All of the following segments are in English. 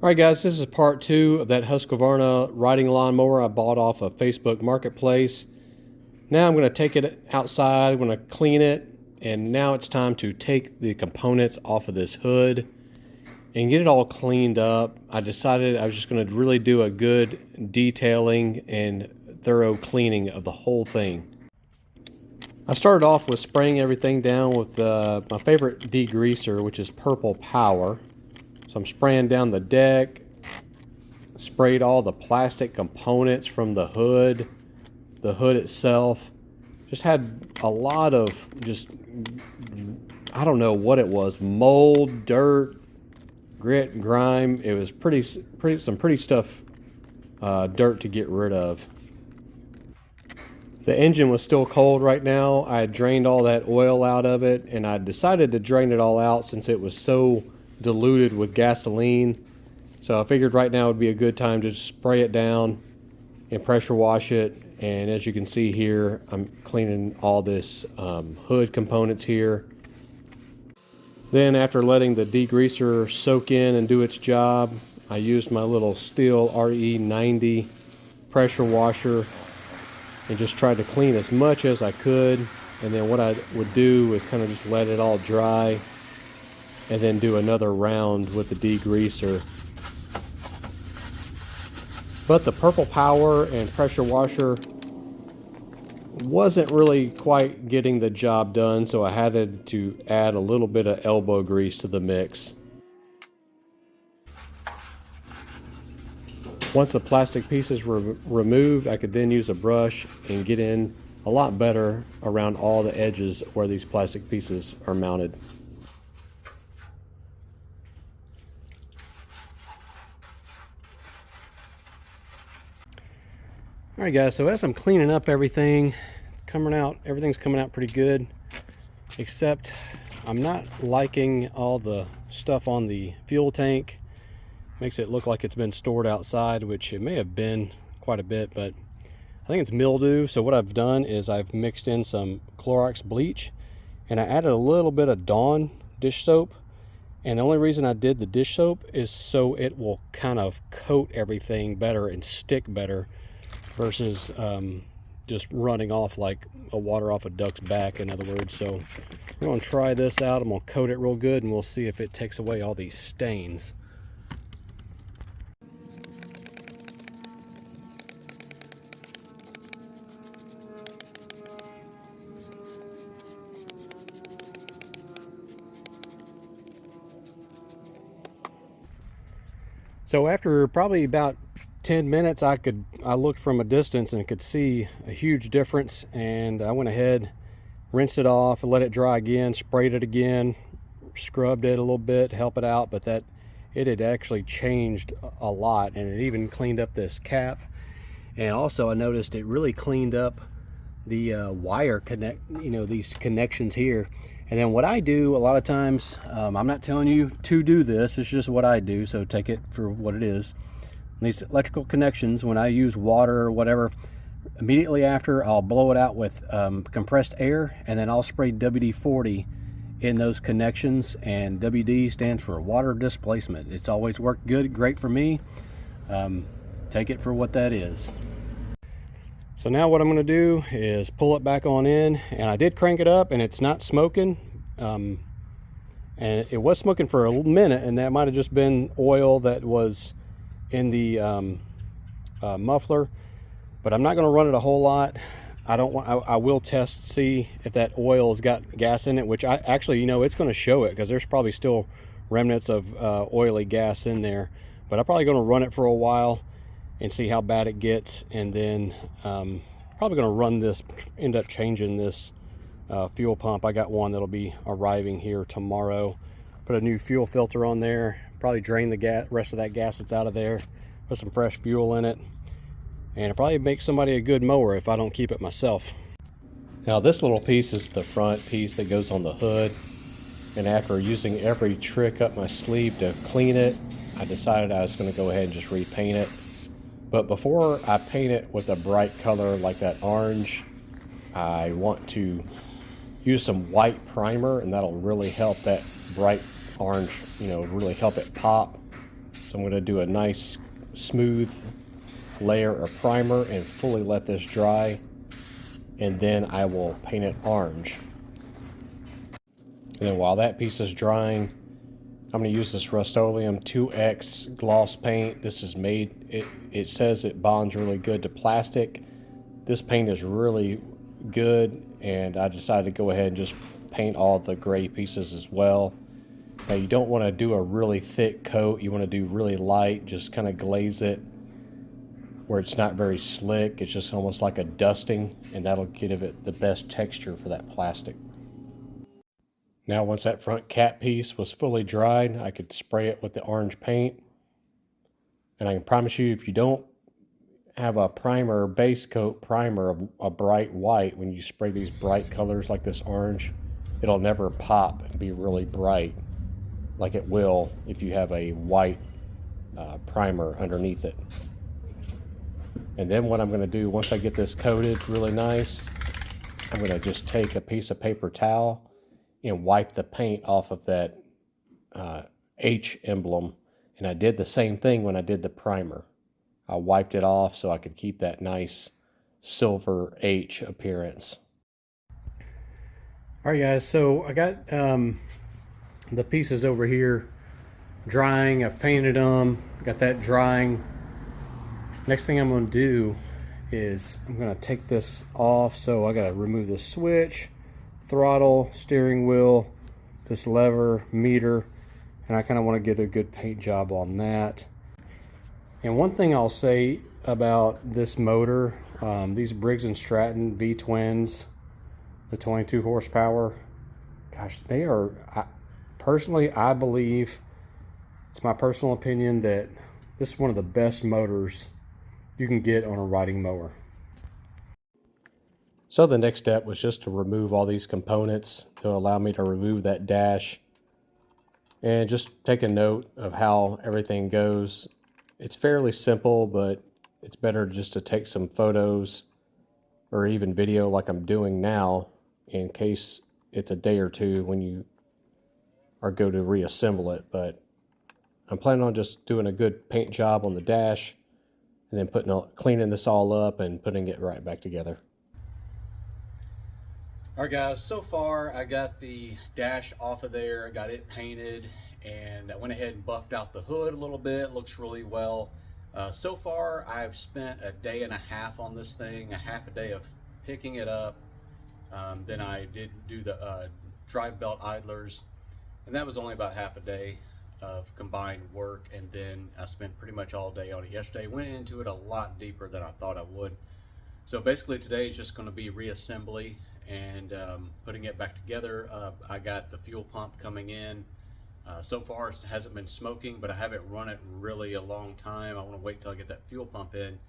Alright guys, this is part 2 of that Husqvarna riding lawnmower I bought off of Facebook Marketplace. Now I'm going to take it outside, I'm going to clean it, and now it's time to take the components off of this hood and get it all cleaned up. I decided I was just going to really do a good detailing and thorough cleaning of the whole thing. I started off with spraying everything down with my favorite degreaser, which is Purple Power. So I'm spraying down the deck, sprayed all the plastic components from the hood itself. Just had a lot of I don't know what it was, mold, dirt, grit, grime. It was some pretty stuff, dirt to get rid of. The engine was still cold right now. I had drained all that oil out of it, and I decided to drain it all out since it was so diluted with gasoline. So I figured right now would be a good time to just spray it down and pressure wash it. And as you can see here, I'm cleaning all this hood components here. Then after letting the degreaser soak in and do its job, I used my little Steel RE90 pressure washer and just tried to clean as much as I could. And then what I would do is kind of just let it all dry and then do another round with the degreaser. But the Purple Power and pressure washer wasn't really quite getting the job done, so I had to add a little bit of elbow grease to the mix. Once the plastic pieces were removed, I could then use a brush and get in a lot better around all the edges where these plastic pieces are mounted. Alright guys, so as I'm cleaning up everything, everything's coming out pretty good, except I'm not liking all the stuff on the fuel tank. Makes it look like it's been stored outside, which it may have been quite a bit, but I think it's mildew. So what I've done is I've mixed in some Clorox bleach, and I added a little bit of Dawn dish soap. And the only reason I did the dish soap is so it will kind of coat everything better and stick better, versus just running off like a water off a duck's back, in other words. So I'm going to try this out. I'm going to coat it real good, and we'll see if it takes away all these stains. So after probably about 10 minutes, I looked from a distance and could see a huge difference, and I went ahead, rinsed it off, let it dry again, sprayed it again, scrubbed it a little bit to help it out, but it had actually changed a lot, and it even cleaned up this cap. And also I noticed it really cleaned up the wire these connections here. And then what I do a lot of times, I'm not telling you to do this, it's just what I do, so take it for what it is. These electrical connections, when I use water or whatever, immediately after I'll blow it out with compressed air, and then I'll spray WD-40 in those connections. And WD stands for water displacement. It's always worked great for me. Take it for what that is. So now what I'm going to do is pull it back on in, and I did crank it up and it's not smoking. And it was smoking for a minute, and that might have just been oil that was in the muffler, but I'm not going to run it a whole lot. I will see if that oil has got gas in it, which I actually, it's going to show it because there's probably still remnants of oily gas in there. But I'm probably going to run it for a while and see how bad it gets, and then probably going to end up changing this fuel pump. I got one that'll be arriving here tomorrow. Put a new fuel filter on there, probably drain the rest of that gas that's out of there, put some fresh fuel in it, and it'll probably make somebody a good mower if I don't keep it myself. Now this little piece is the front piece that goes on the hood, and after using every trick up my sleeve to clean it, I decided I was going to go ahead and just repaint it. But before I paint it with a bright color like that orange, I want to use some white primer, and that'll really help that bright orange, really help it pop. So I'm going to do a nice smooth layer of primer and fully let this dry, and then I will paint it orange. And then while that piece is drying, I'm going to use this Rust-Oleum 2X gloss paint. This is made, it says it bonds really good to plastic. This paint is really good, and I decided to go ahead and just paint all the gray pieces as well. Now you don't want to do a really thick coat. You want to do really light, just kind of glaze it where it's not very slick. It's just almost like a dusting, and that'll give it the best texture for that plastic. Now once that front cap piece was fully dried, I could spray it with the orange paint. And I can promise you, if you don't have a primer, base coat primer of a bright white, when you spray these bright colors like this orange, it'll never pop and be really bright like it will if you have a white primer underneath it. And then what I'm going to do, once I get this coated really nice, I'm going to just take a piece of paper towel and wipe the paint off of that H emblem. And I did the same thing when I did the primer. I wiped it off so I could keep that nice silver H appearance. All right, guys, so I got the pieces over here drying. I've painted them, got that drying. Next thing I'm going to do is I'm going to take this off. So I got to remove the switch, throttle, steering wheel, this lever, meter, and I kind of want to get a good paint job on that. And one thing I'll say about this motor, these Briggs & Stratton V-twins, the 22 horsepower, gosh, they are, personally, I believe, it's my personal opinion that this is one of the best motors you can get on a riding mower. So the next step was just to remove all these components to allow me to remove that dash and just take a note of how everything goes. It's fairly simple, but it's better just to take some photos or even video like I'm doing now in case it's a day or two when you are go to reassemble it. But I'm planning on just doing a good paint job on the dash and then cleaning this all up and putting it right back together. All right, guys, so far I got the dash off of there, I got it painted, and I went ahead and buffed out the hood a little bit. Looks really well. So far I've spent a day and a half on this thing, a half a day of picking it up. Then I did do the drive belt idlers, and that was only about half a day of combined work. And then I spent pretty much all day on it yesterday. Went into it a lot deeper than I thought I would. So basically today is just going to be reassembly and putting it back together. I got the fuel pump coming in. So far it hasn't been smoking, but I haven't run it really a long time. I want to wait till I get that fuel pump in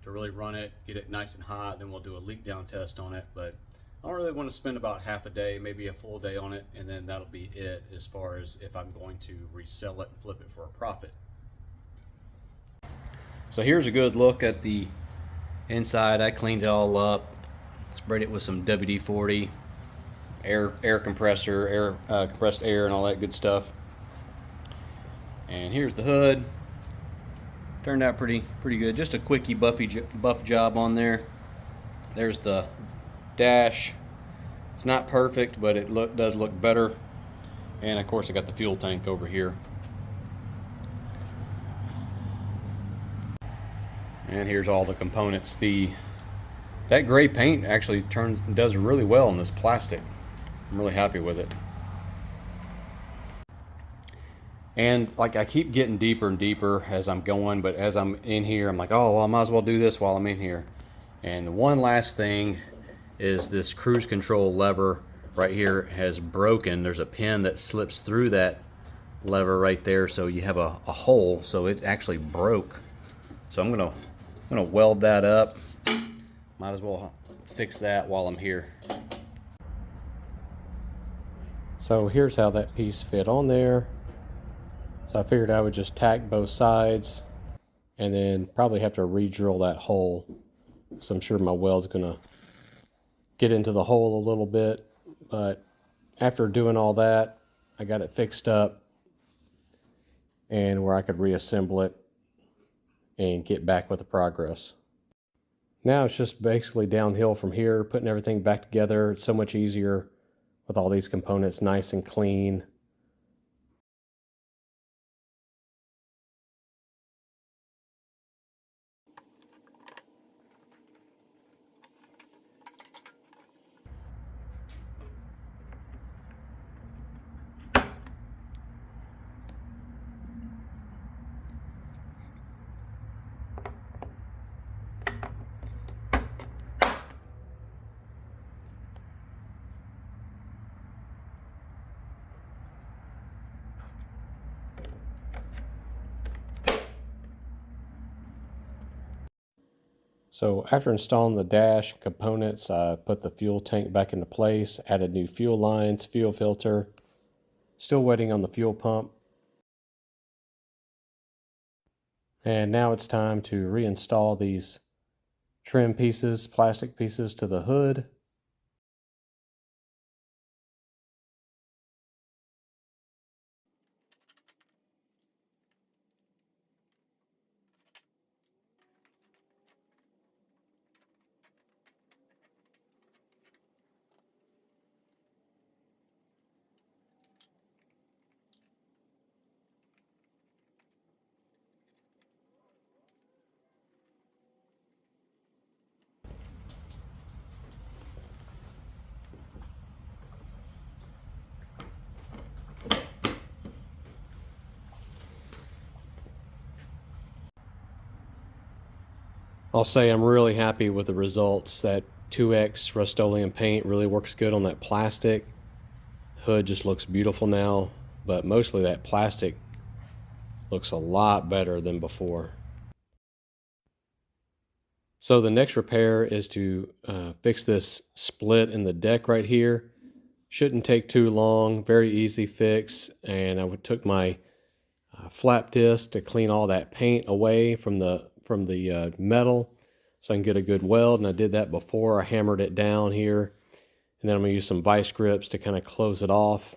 to really run it, get it nice and hot, then we'll do a leak down test on it. But I don't really want to spend about half a day, maybe a full day on it, and then that'll be it as far as if I'm going to resell it and flip it for a profit. So here's a good look at the inside. I cleaned it all up, sprayed it with some WD-40, air compressor, compressed air and all that good stuff. And here's the hood. Turned out pretty good. Just a quickie buff job on there. There's the dash. It's not perfect, but it does look better. And of course I got the fuel tank over here. And here's all the components. That gray paint actually does really well in this plastic. I'm really happy with it. And like I keep getting deeper and deeper as I'm going, but as I'm in here, I'm like, oh, well, I might as well do this while I'm in here. And one last thing is this cruise control lever right here has broken. There's a pin that slips through that lever right there, so you have a hole, so it actually broke. So I'm gonna weld that up. Might as well fix that while I'm here. So here's how that piece fit on there. So I figured I would just tack both sides and then probably have to re-drill that hole. So I'm sure my weld's gonna get into the hole a little bit, but after doing all that, I got it fixed up and where I could reassemble it and get back with the progress. Now it's just basically downhill from here, putting everything back together. It's so much easier with all these components nice and clean. So after installing the dash components, I put the fuel tank back into place, added new fuel lines, fuel filter, still waiting on the fuel pump. And now it's time to reinstall these trim pieces, plastic pieces to the hood. I'll say I'm really happy with the results. That 2X Rust-Oleum paint really works good on that plastic. Hood just looks beautiful now, but mostly that plastic looks a lot better than before. So the next repair is to fix this split in the deck right here. Shouldn't take too long, very easy fix. And I took my flap disc to clean all that paint away from the metal so I can get a good weld. And I did that before I hammered it down here. And then I'm going to use some vice grips to kind of close it off.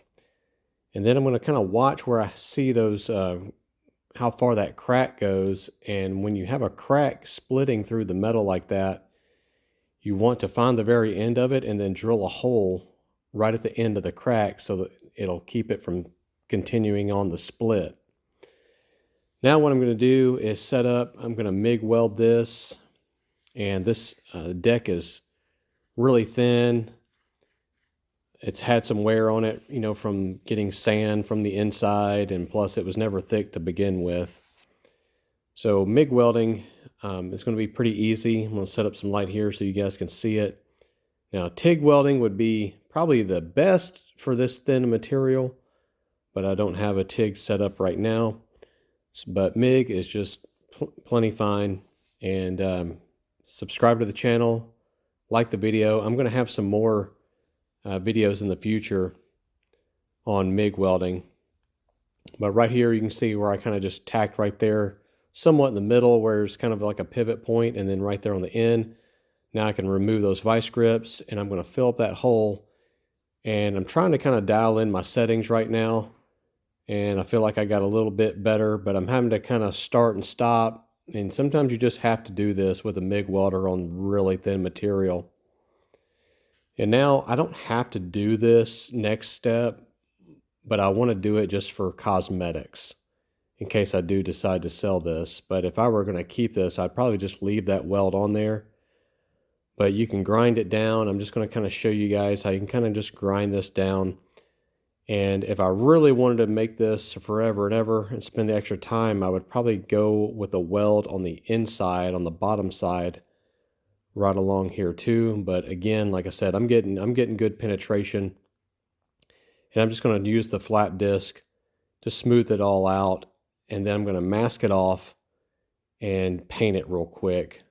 And then I'm going to kind of watch where I see those how far that crack goes. And when you have a crack splitting through the metal like that, you want to find the very end of it and then drill a hole right at the end of the crack so that it'll keep it from continuing on the split. Now what I'm going to do is set up, I'm going to MIG weld this, and this deck is really thin. It's had some wear on it, you know, from getting sand from the inside, and plus it was never thick to begin with. So MIG welding is going to be pretty easy. I'm going to set up some light here so you guys can see it. Now TIG welding would be probably the best for this thin material, but I don't have a TIG set up right now. But MIG is just plenty fine. And subscribe to the channel, like the video. I'm going to have some more videos in the future on MIG welding. But right here you can see where I kind of just tacked right there, somewhat in the middle where it's kind of like a pivot point, and then right there on the end. Now I can remove those vice grips, and I'm going to fill up that hole. And I'm trying to kind of dial in my settings right now. And I feel like I got a little bit better, but I'm having to kind of start and stop. And sometimes you just have to do this with a MIG welder on really thin material. And now I don't have to do this next step, but I want to do it just for cosmetics in case I do decide to sell this. But if I were going to keep this, I'd probably just leave that weld on there. But you can grind it down. I'm just going to kind of show you guys how you can kind of just grind this down. And if I really wanted to make this forever and ever and spend the extra time, I would probably go with a weld on the inside, on the bottom side, right along here too. But again, like I said, I'm getting good penetration. And I'm just going to use the flap disc to smooth it all out. And then I'm going to mask it off and paint it real quick.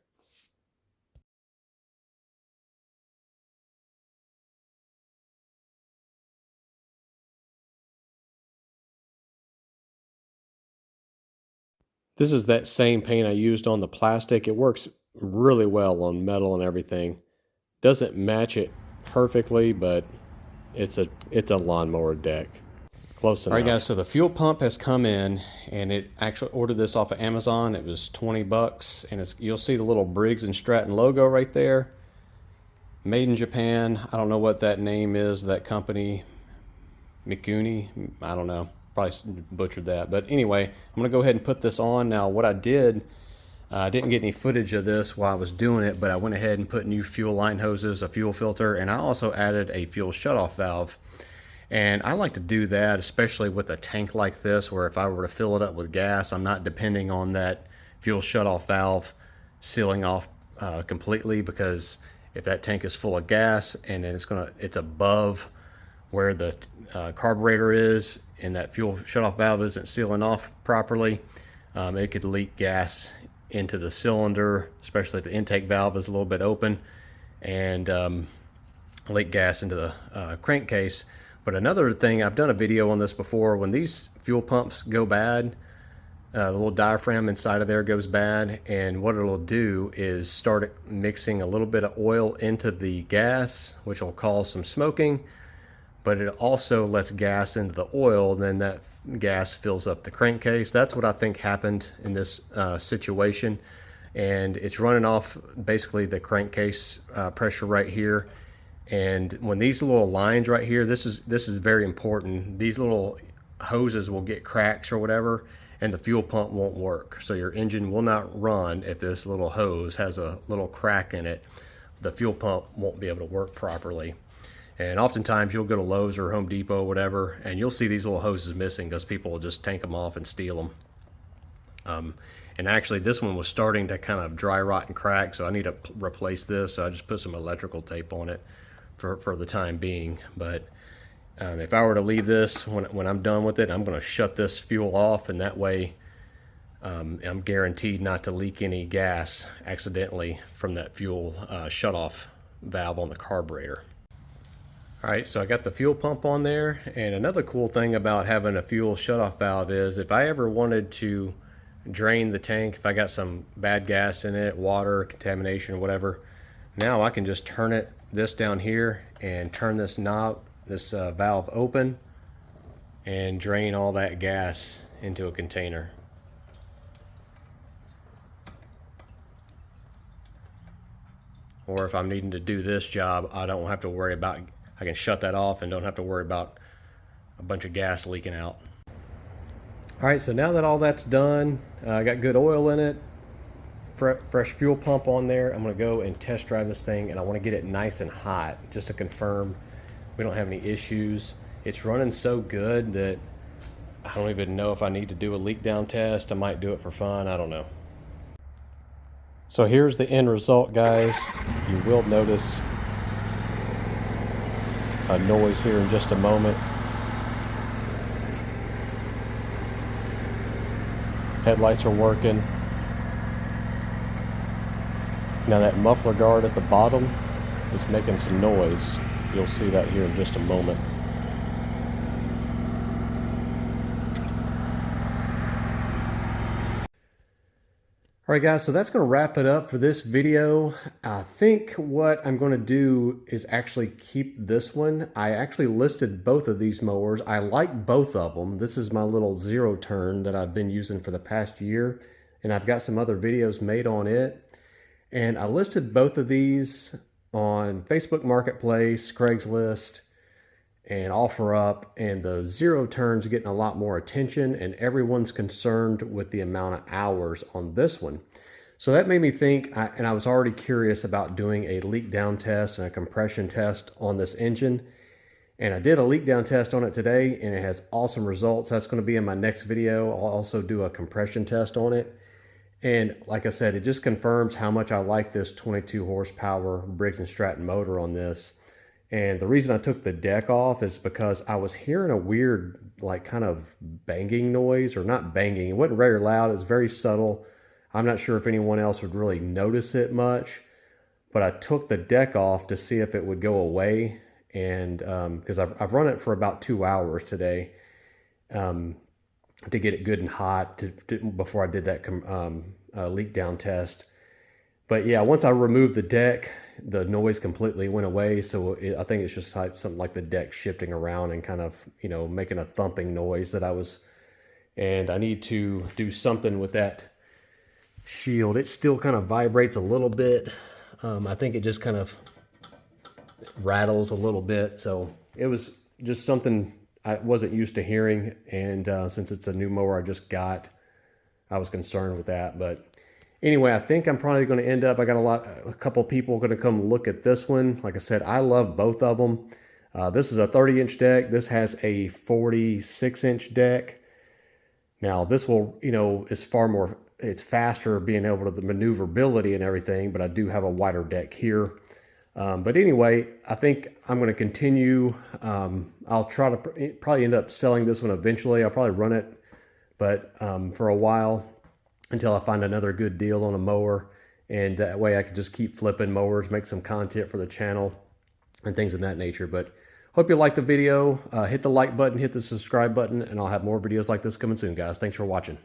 This is that same paint I used on the plastic. It works really well on metal and everything. Doesn't match it perfectly, but it's a lawnmower deck. close enough. All right, guys, so the fuel pump has come in, and it actually ordered this off of Amazon. It was 20 bucks, and you'll see the little Briggs & Stratton logo right there. Made in Japan. I don't know what that name is, that company. Mikuni, I don't know. Probably butchered that. But anyway, I'm going to go ahead and put this on. Now, what I did, I didn't get any footage of this while I was doing it, but I went ahead and put new fuel line hoses, a fuel filter, and I also added a fuel shutoff valve. And I like to do that, especially with a tank like this, where if I were to fill it up with gas, I'm not depending on that fuel shutoff valve sealing off completely, because if that tank is full of gas and then it's above where the carburetor is and that fuel shutoff valve isn't sealing off properly, it could leak gas into the cylinder, especially if the intake valve is a little bit open, and leak gas into the crankcase. But another thing, I've done a video on this before, when these fuel pumps go bad, the little diaphragm inside of there goes bad, and what it'll do is start mixing a little bit of oil into the gas, which will cause some smoking, but it also lets gas into the oil, and then that gas fills up the crankcase. That's what I think happened in this situation, and it's running off basically the crankcase pressure right here. And when these little lines right here, this is very important. These little hoses will get cracks or whatever, and the fuel pump won't work. So your engine will not run if this little hose has a little crack in it. The fuel pump won't be able to work properly. And oftentimes you'll go to Lowe's or Home Depot, whatever, and you'll see these little hoses missing because people will just tank them off and steal them. And actually this one was starting to kind of dry rot and crack, so I need to replace this. So I just put some electrical tape on it for the time being. But if I were to leave this, when I'm done with it, I'm going to shut this fuel off, and that way I'm guaranteed not to leak any gas accidentally from that fuel shutoff valve on the carburetor. All right, so I got the fuel pump on there, and another cool thing about having a fuel shutoff valve is if I ever wanted to drain the tank, if I got some bad gas in it, water, contamination, whatever, now I can just turn this down here and turn this knob, this valve open, and drain all that gas into a container. Or if I'm needing to do this job, I don't have to worry about, I can shut that off and don't have to worry about a bunch of gas leaking out. All right, so now that all that's done, I got good oil in it, fresh fuel pump on there. I'm gonna go and test drive this thing, and I wanna get it nice and hot just to confirm we don't have any issues. It's running so good that I don't even know if I need to do a leak down test. I might do it for fun, I don't know. So here's the end result, guys. You will notice a noise here in just a moment. Headlights are working. Now that muffler guard at the bottom is making some noise. You'll see that here in just a moment. All right, guys, so that's going to wrap it up for this video. I think what I'm going to do is actually keep this one. I actually listed both of these mowers. I like both of them. This is my little zero turn that I've been using for the past year, and I've got some other videos made on it. And I listed both of these on Facebook Marketplace, Craigslist, and OfferUp, and the zero turns are getting a lot more attention, and everyone's concerned with the amount of hours on this one. So that made me think, and I was already curious about doing a leak down test and a compression test on this engine. And I did a leak down test on it today, and it has awesome results. That's going to be in my next video. I'll also do a compression test on it. And like I said, it just confirms how much I like this 22 horsepower Briggs & Stratton motor on this. And the reason I took the deck off is because I was hearing a weird, like, kind of banging noise, or not banging. It wasn't very loud. It was very subtle. I'm not sure if anyone else would really notice it much, but I took the deck off to see if it would go away. And because I've run it for about 2 hours today to get it good and hot before I did that leak down test. But yeah, once I removed the deck, the noise completely went away. So I think it's just like something like the deck shifting around and kind of, you know, making a thumping noise that I was, and I need to do something with that shield. It still kind of vibrates a little bit. I think it just kind of rattles a little bit. So it was just something I wasn't used to hearing. And since it's a new mower I just got, I was concerned with that. But anyway, I think I'm probably going to end up, I got a couple people going to come look at this one. Like I said, I love both of them. This is a 30-inch deck. This has a 46-inch deck. Now this will, you know, is far more, it's faster being able to the maneuverability and everything, but I do have a wider deck here. But anyway, I think I'm going to continue. I'll try to probably end up selling this one eventually. I'll probably run it, but for a while until I find another good deal on a mower. And that way I can just keep flipping mowers, make some content for the channel and things of that nature. But hope you liked the video. Hit the like button, hit the subscribe button, and I'll have more videos like this coming soon, guys. Thanks for watching.